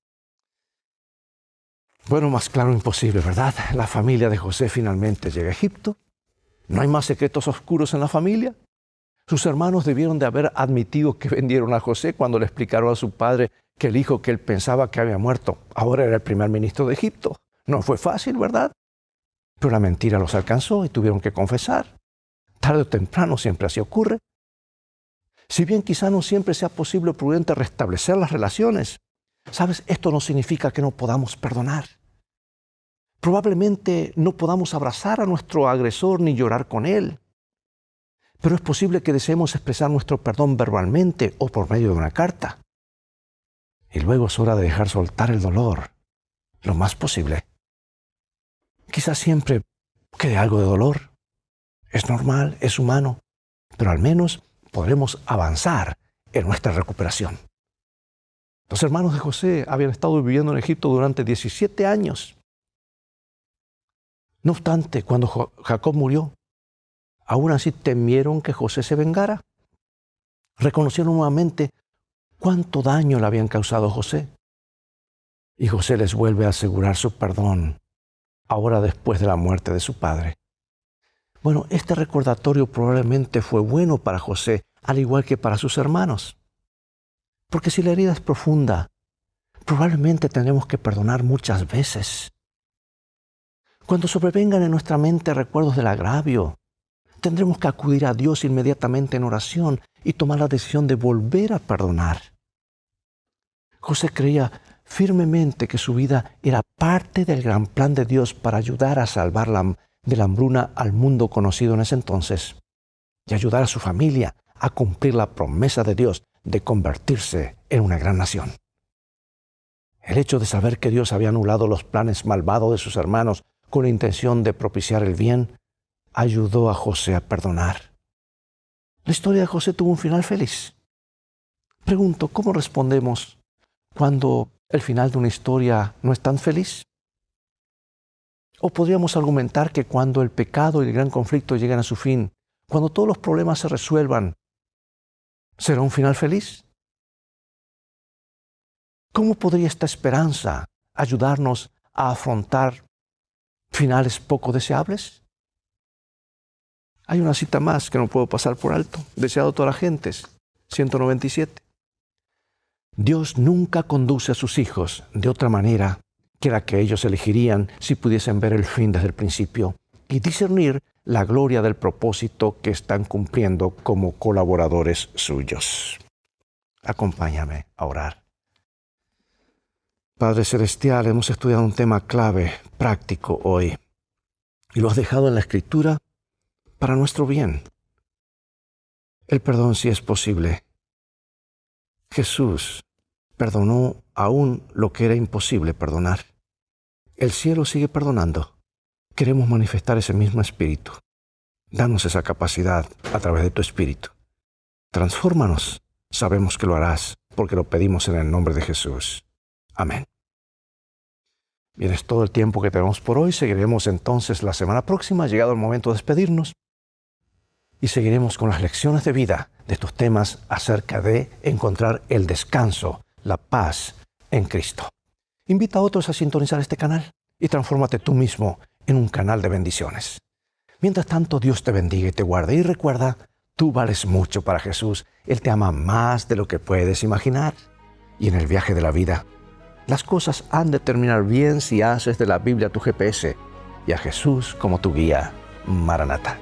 K: Bueno, más claro imposible, ¿verdad? La familia de José finalmente llega a Egipto. ¿No hay más secretos oscuros en la familia? Sus hermanos debieron de haber admitido que vendieron a José cuando le explicaron a su padre que el hijo que él pensaba que había muerto ahora era el primer ministro de Egipto. No fue fácil, ¿verdad? Pero la mentira los alcanzó y tuvieron que confesar. Tarde o temprano siempre así ocurre. Si bien quizá no siempre sea posible o prudente restablecer las relaciones, ¿sabes? Esto no significa que no podamos perdonar. Probablemente no podamos abrazar a nuestro agresor ni llorar con él. Pero es posible que deseemos expresar nuestro perdón verbalmente o por medio de una carta. Y luego es hora de dejar soltar el dolor, lo más posible. Quizás siempre quede algo de dolor. Es normal, es humano, pero al menos podremos avanzar en nuestra recuperación. Los hermanos de José habían estado viviendo en Egipto durante 17 años. No obstante, cuando Jacob murió, aún así temieron que José se vengara. Reconocieron nuevamente cuánto daño le habían causado a José. Y José les vuelve a asegurar su perdón, ahora después de la muerte de su padre. Bueno, este recordatorio probablemente fue bueno para José, al igual que para sus hermanos. Porque si la herida es profunda, probablemente tendremos que perdonar muchas veces. Cuando sobrevengan en nuestra mente recuerdos del agravio, tendremos que acudir a Dios inmediatamente en oración y tomar la decisión de volver a perdonar. José creía firmemente que su vida era parte del gran plan de Dios para ayudar a salvar de la hambruna al mundo conocido en ese entonces y ayudar a su familia a cumplir la promesa de Dios de convertirse en una gran nación. El hecho de saber que Dios había anulado los planes malvados de sus hermanos con la intención de propiciar el bien, ayudó a José a perdonar. La historia de José tuvo un final feliz. Pregunto, ¿cómo respondemos cuando el final de una historia no es tan feliz? O podríamos argumentar que cuando el pecado y el gran conflicto lleguen a su fin, cuando todos los problemas se resuelvan, ¿será un final feliz? ¿Cómo podría esta esperanza ayudarnos a afrontar finales poco deseables? Hay una cita más que no puedo pasar por alto, deseado a todas las gentes, 197. Dios nunca conduce a sus hijos de otra manera que la que ellos elegirían si pudiesen ver el fin desde el principio y discernir la gloria del propósito que están cumpliendo como colaboradores suyos. Acompáñame a orar. Padre Celestial, hemos estudiado un tema clave, práctico hoy, y lo has dejado en la Escritura para nuestro bien. El perdón sí es posible. Jesús perdonó aún lo que era imposible perdonar. El cielo sigue perdonando. Queremos manifestar ese mismo espíritu. Danos esa capacidad a través de tu espíritu. Transfórmanos. Sabemos que lo harás porque lo pedimos en el nombre de Jesús. Amén. Bien, es todo el tiempo que tenemos por hoy. Seguiremos entonces la semana próxima, llegado el momento de despedirnos. Y seguiremos con las lecciones de vida de estos temas acerca de encontrar el descanso, la paz en Cristo. Invita a otros a sintonizar este canal y transfórmate tú mismo en un canal de bendiciones. Mientras tanto, Dios te bendiga y te guarde. Y recuerda, tú vales mucho para Jesús. Él te ama más de lo que puedes imaginar. Y en el viaje de la vida, las cosas han de terminar bien si haces de la Biblia tu GPS y a Jesús como tu guía. Maranata.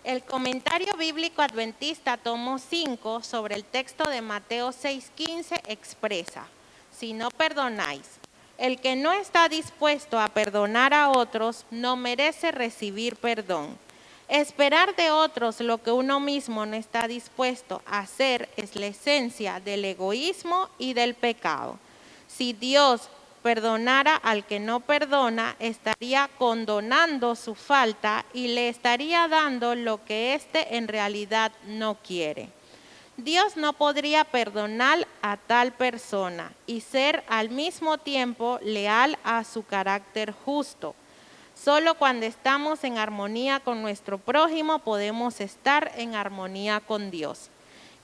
F: El comentario bíblico adventista tomo 5 sobre el texto de Mateo 6:15 expresa: si no perdonáis, el que no está dispuesto a perdonar a otros no merece recibir perdón. Esperar de otros lo que uno mismo no está dispuesto a hacer es la esencia del egoísmo y del pecado. Si Dios perdonara al que no perdona, estaría condonando su falta y le estaría dando lo que éste en realidad no quiere. Dios no podría perdonar a tal persona y ser al mismo tiempo leal a su carácter justo. Solo cuando estamos en armonía con nuestro prójimo podemos estar en armonía con Dios.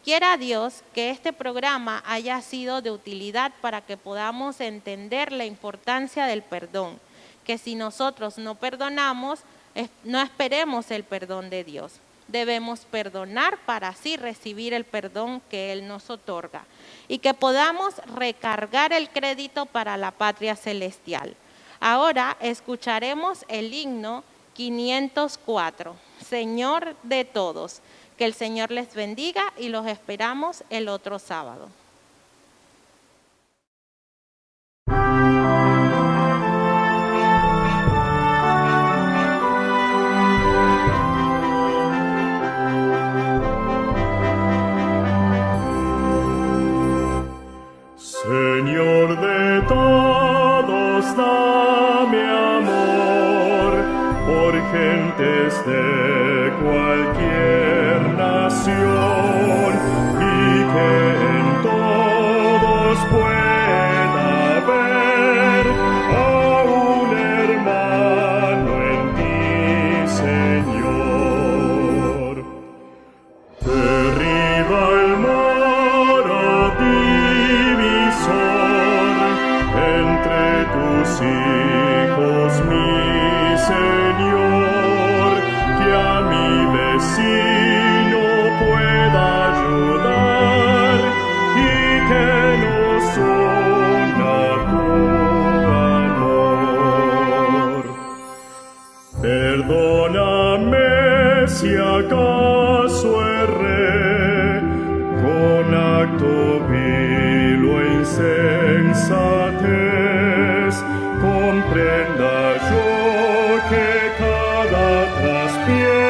F: Quiera Dios que este programa haya sido de utilidad para que podamos entender la importancia del perdón, que si nosotros no perdonamos, no esperemos el perdón de Dios. Debemos perdonar para así recibir el perdón que Él nos otorga y que podamos recargar el crédito para la patria celestial. Ahora escucharemos el himno 504, Señor de todos. Que el Señor les bendiga y los esperamos el otro sábado.
L: Señor de todos, dame amor por gentes de cualquier nación y que en todos pueda ver a un hermano en ti, Señor. Derriba el muro divisor entre tus hijos, mi Señor, que a mi vecino pueda ayudar y que nos una tu amor. Perdóname si acaso erré con acto vil o insensatez. Comprenda yo que cada traspié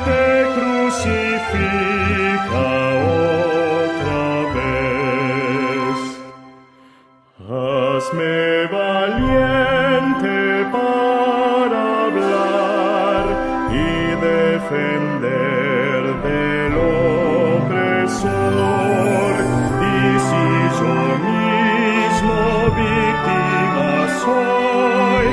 L: te crucifica otra vez. Hazme valiente para hablar y defender del opresor. Y si yo mismo víctima soy,